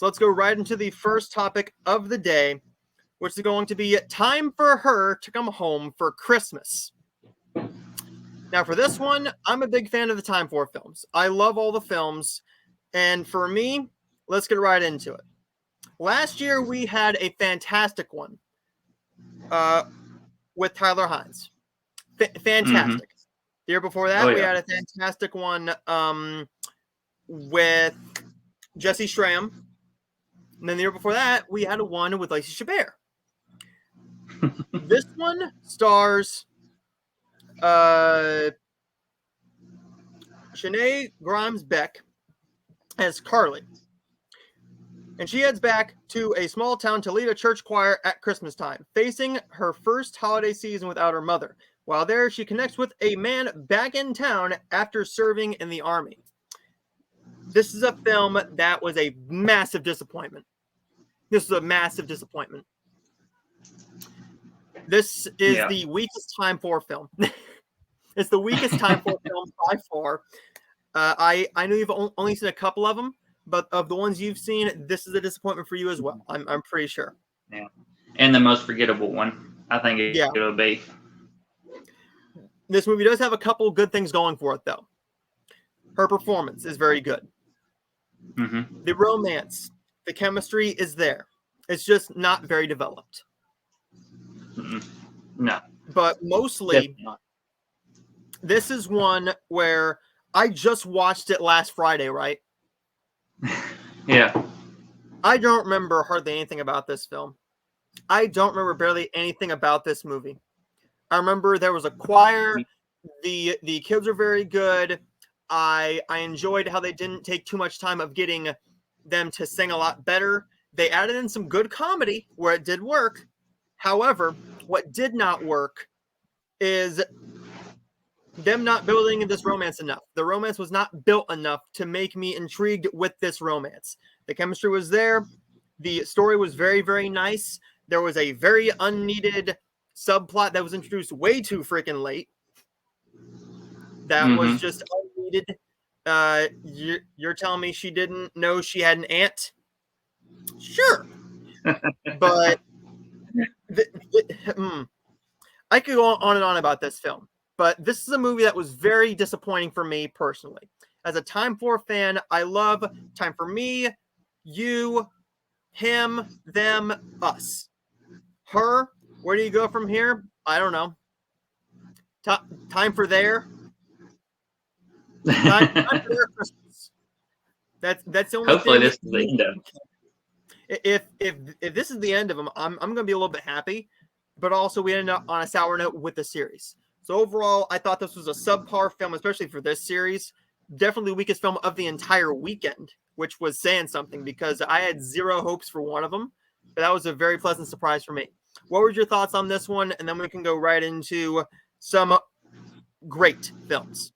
So let's go right into the first topic of the day, which is going to be Time for Her to Come Home for Christmas. Now, for this one, I'm a big fan of the Time for films. I love all the films. And for me, let's get right into it. Last year, we had a fantastic one with Tyler Hines. Fantastic. The year before that, we had a fantastic one with Jesse Schramm. And then the year before that, we had a one with Lacey Chabert. This one stars Shanae Grimes Beck as Carly. And she heads back to a small town to lead a church choir at Christmas time, facing her first holiday season without her mother. While there, she connects with a man back in town after serving in the army. This is a film that was a massive disappointment. This is a massive disappointment. This is the weakest Time for film. It's the weakest Time for film by far. I know you've only seen a couple of them, but of the ones you've seen, this is a disappointment for you as well. I'm pretty sure. Yeah, and the most forgettable one, I think it'll be. This movie does have a couple good things going for it, though. Her performance is very good. Mm-hmm. The romance, the chemistry is there. It's just not very developed. Mm-hmm. No. But mostly, this is one where I just watched it last Friday, right? Yeah. I don't remember hardly anything about this film. I don't remember barely anything about this movie. I remember there was a choir. The kids are very good. I enjoyed how they didn't take too much time of getting them to sing a lot better. They added in some good comedy where it did work. However, what did not work is them not building this romance enough. The romance was not built enough to make me intrigued with this romance. The chemistry was there. The story was very, very nice. There was a very unneeded subplot that was introduced way too freaking late. That was just unneeded. You're telling me she didn't know she had an aunt? Sure. But I could go on and on about this film. But this is a movie that was very disappointing for me personally. As a Time for fan, I love Time for Me, you, him, them, us. Her, where do you go from here? I don't know. Time for there. Time for their Christmas. That's the only Hopefully thing. This is the end of it. If this is the end of them, I'm going to be a little bit happy. But also, we ended up on a sour note with the series. So overall, I thought this was a subpar film, especially for this series. Definitely the weakest film of the entire weekend, which was saying something because I had zero hopes for one of them. But that was a very pleasant surprise for me. What were your thoughts on this one? And then we can go right into some great films.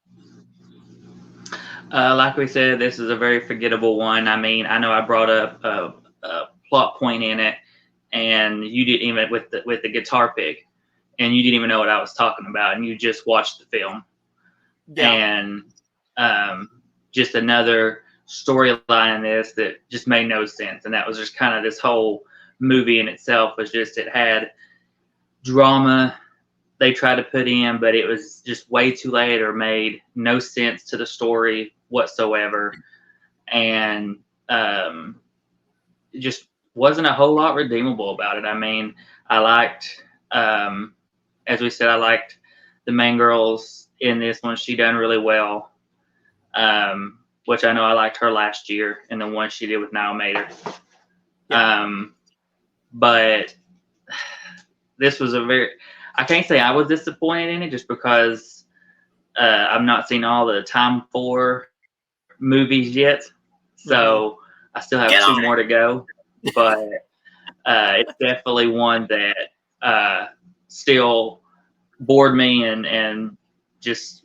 Like we said, this is a very forgettable one. I mean, I know I brought up a plot point in it, and you didn't even with the guitar pick, and you didn't even know what I was talking about, and you just watched the film. Yeah. And just another storyline in this that just made no sense, and that was just kind of this whole movie in itself was just it had drama they tried to put in, but it was just way too late or made no sense to the story whatsoever, and it just wasn't a whole lot redeemable about it. I mean, I liked, as we said, I liked the main girls in this one. She done really well, which I know I liked her last year in the one she did with Niall Mater. Yeah. But this was I can't say I was disappointed in it just because I've not seen all the Time for movies yet. So I still have two more to go. But it's definitely one that still bored me and just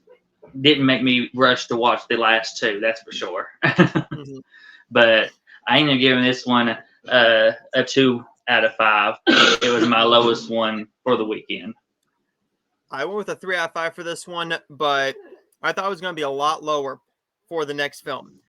didn't make me rush to watch the last two. That's for sure. But I ended up giving this one a 2 out of 5. It was my lowest one for the weekend. I went with a 3 out of 5 for this one, but I thought it was going to be a lot lower for the next film.